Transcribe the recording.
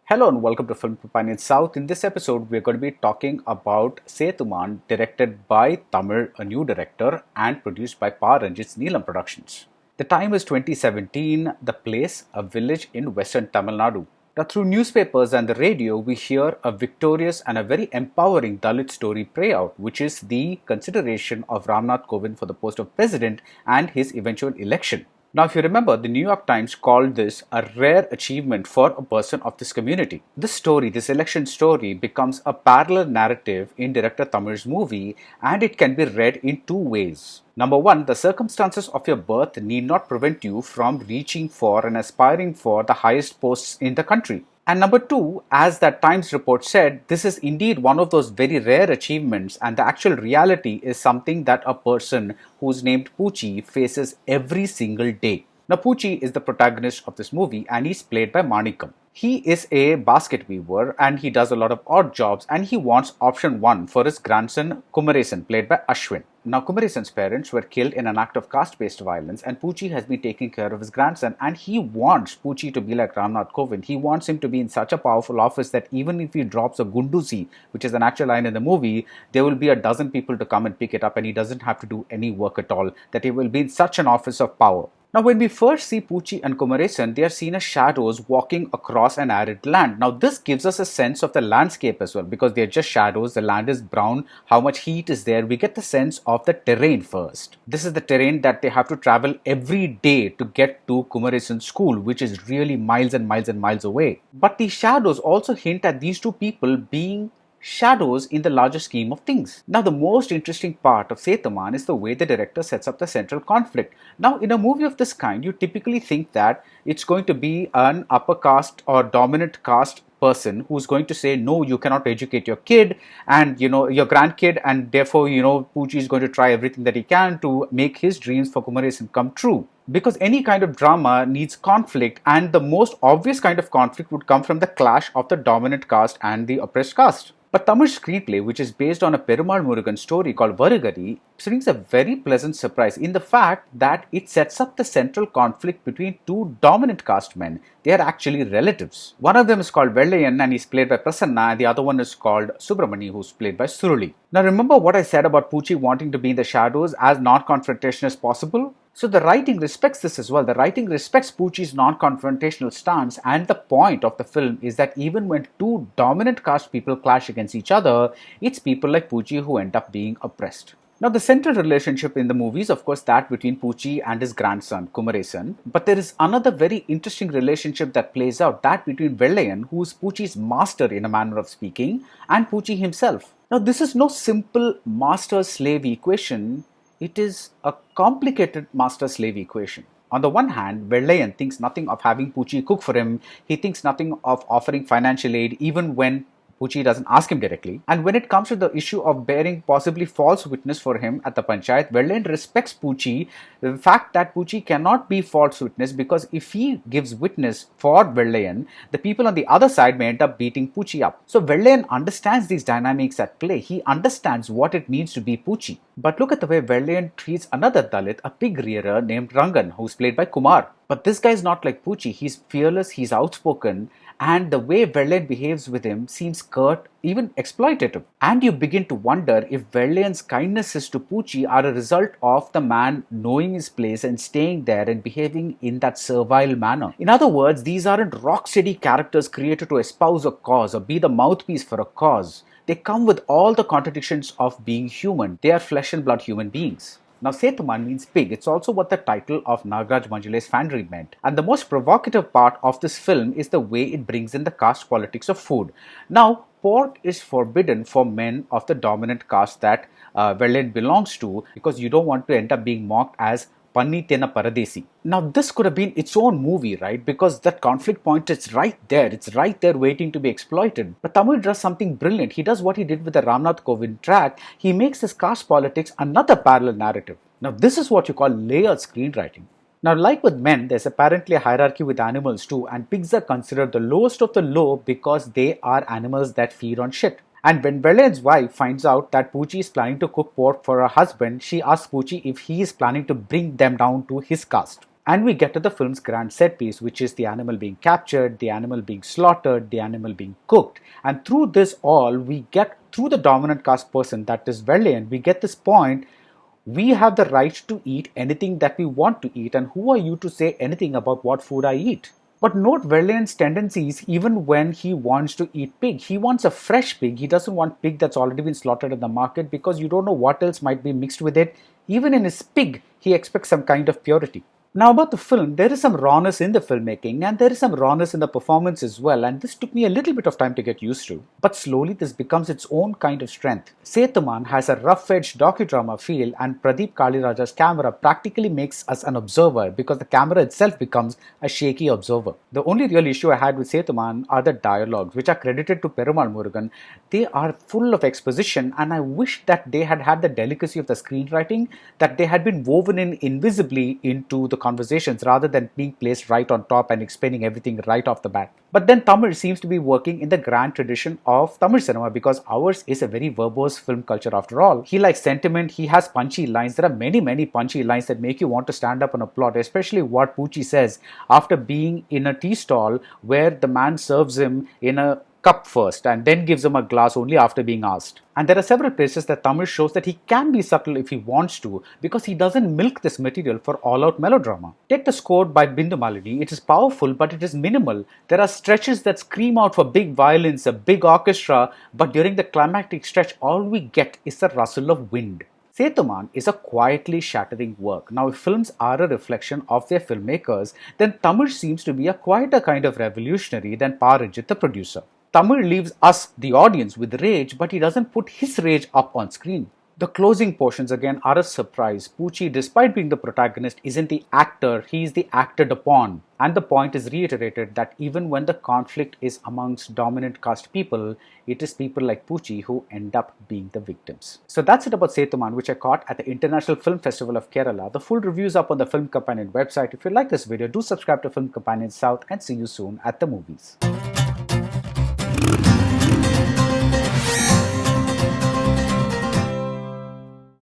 Hello and welcome to Film Companion South. In this episode, we're going to be talking about Seththumaan, directed by Thamizh, a new director, and produced by Ranjith's Neelam Productions. The time is 2017, the place, a village in western Tamil Nadu. Now, through newspapers and the radio, we hear a victorious and a very empowering Dalit story play out, which is the consideration of Ramnath Kovind for the post of president and his eventual election. Now, if you remember, the New York Times called this a rare achievement for a person of this community. This story, this election story, becomes a parallel narrative in director Thamizh's movie, and it can be read in two ways. Number one, the circumstances of your birth need not prevent you from reaching for and aspiring for the highest posts in the country. And number two, as that Times report said, this is indeed one of those very rare achievements, and the actual reality is something that a person who's named Poochie faces every single day. Now, Poochie is the protagonist of this movie, and he's played by Manickam. He is a basket weaver and he does a lot of odd jobs, and he wants option one for his grandson Kumaresan, played by Ashwin. Now, Kumaresan's parents were killed in an act of caste-based violence, and Poochie has been taking care of his grandson, and he wants Poochie to be like Ramnath Kovind. He wants him to be in such a powerful office that even if he drops a gunduzi, which is an actual line in the movie, there will be a dozen people to come and pick it up, and he doesn't have to do any work at all, that he will be in such an office of power. Now, when we first see Poochie and Kumaresan, they are seen as shadows walking across an arid land. Now, this gives us a sense of the landscape as well, because they are just shadows, the land is brown, how much heat is there. We get the sense of the terrain first. This is the terrain that they have to travel every day to get to Kumaresan's school, which is really miles and miles and miles away. But these shadows also hint at these two people being shadows in the larger scheme of things. Now, the most interesting part of Seththumaan is the way the director sets up the central conflict. Now, in a movie of this kind, you typically think that it's going to be an upper caste or dominant caste person who's going to say, no, you cannot educate your kid and your grandkid, and therefore Poochie is going to try everything that he can to make his dreams for Kumaresan come true. Because any kind of drama needs conflict, and the most obvious kind of conflict would come from the clash of the dominant caste and the oppressed caste. But Tamizh's screenplay, which is based on a Perumal Murugan story called Varugari, brings a very pleasant surprise in the fact that it sets up the central conflict between two dominant caste men. They are actually relatives. One of them is called Vellayan and he's played by Prasanna, and the other one is called Subramani, who's played by Suruli. Now, remember what I said about Poochie wanting to be in the shadows as non-confrontational as possible? So the writing respects this as well. The writing respects Poochie's non-confrontational stance, and the point of the film is that even when two dominant caste people clash against each other, it's people like Poochie who end up being oppressed. Now, the central relationship in the movie is, of course, that between Poochie and his grandson, Kumaresan. But there is another very interesting relationship that plays out, that between Vellayan, who is Poochie's master in a manner of speaking, and Poochie himself. Now, this is no simple master-slave equation. It is a complicated master-slave equation. On the one hand, Vellayan thinks nothing of having Poochie cook for him. He thinks nothing of offering financial aid even when Poochie doesn't ask him directly. And when it comes to the issue of bearing possibly false witness for him at the panchayat, Vellayan respects Poochie, the fact that Poochie cannot be false witness, because if he gives witness for Vellayan, the people on the other side may end up beating Poochie up. So Vellayan understands these dynamics at play. He understands what it means to be Poochie. But look at the way Vellayan treats another Dalit, a pig rearer named Rangan, who's played by Kumar. But this guy is not like Poochie. He's fearless, he's outspoken, and the way Vellayan behaves with him seems curt, even exploitative. And you begin to wonder if Vellayan's kindnesses to Poochie are a result of the man knowing his place and staying there and behaving in that servile manner. In other words, these aren't rock-steady characters created to espouse a cause or be the mouthpiece for a cause. They come with all the contradictions of being human. They are flesh and blood human beings. Now, Seththumaan means pig. It's also what the title of Nagaraj Manjule's Fanry meant. And the most provocative part of this film is the way it brings in the caste politics of food. Now, pork is forbidden for men of the dominant caste that Vellayan belongs to, because you don't want to end up being mocked as Panni Tena Paradesi. Now, this could have been its own movie, right? Because that conflict point is right there. It's right there waiting to be exploited. But Tamil does something brilliant. He does what he did with the Ramnath Kovind track. He makes this caste politics another parallel narrative. Now, this is what you call layered screenwriting. Now, like with men, there's apparently a hierarchy with animals too, and pigs are considered the lowest of the low because they are animals that feed on shit. And when Vellayan's wife finds out that Poochie is planning to cook pork for her husband, she asks Poochie if he is planning to bring them down to his caste. And we get to the film's grand set piece, which is the animal being captured, the animal being slaughtered, the animal being cooked. And through this all, we get, through the dominant caste person, that is Verlaine, we get this point: we have the right to eat anything that we want to eat, and who are you to say anything about what food I eat? But note Verlaine's tendencies even when he wants to eat pig. He wants a fresh pig. He doesn't want pig that's already been slaughtered in the market, because you don't know what else might be mixed with it. Even in his pig, he expects some kind of purity. Now about the film, there is some rawness in the filmmaking and there is some rawness in the performance as well, and this took me a little bit of time to get used to. But slowly this becomes its own kind of strength. Seththumaan has a rough-edged docudrama feel, and Pradeep Kaliraja's camera practically makes us an observer, because the camera itself becomes a shaky observer. The only real issue I had with Seththumaan are the dialogues, which are credited to Perumal Murugan. They are full of exposition, and I wish that they had had the delicacy of the screenwriting, that they had been woven in invisibly into the conversations rather than being placed right on top and explaining everything right off the bat. But then Tamil seems to be working in the grand tradition of Tamil cinema, because ours is a very verbose film culture after all. He likes sentiment, he has punchy lines. There are many punchy lines that make you want to stand up and applaud, especially what Poochie says after being in a tea stall where the man serves him in a cup first and then gives him a glass only after being asked. And there are several places that Thamizh shows that he can be subtle if he wants to, because he doesn't milk this material for all-out melodrama. Take the score by Bindu Malini. It is powerful, but it is minimal. There are stretches that scream out for big violins, a big orchestra, but during the climactic stretch, all we get is the rustle of wind. Seththumaan is a quietly shattering work. Now, if films are a reflection of their filmmakers, then Thamizh seems to be a quieter kind of revolutionary than Ranjith, the producer. Thamizh leaves us, the audience, with rage, but he doesn't put his rage up on screen. The closing portions again are a surprise. Poochie, despite being the protagonist, isn't the actor, he is the acted upon. And the point is reiterated that even when the conflict is amongst dominant caste people, it is people like Poochie who end up being the victims. So that's it about Seththumaan, which I caught at the International Film Festival of Kerala. The full review is up on the Film Companion website. If you like this video, do subscribe to Film Companion South, and see you soon at the movies.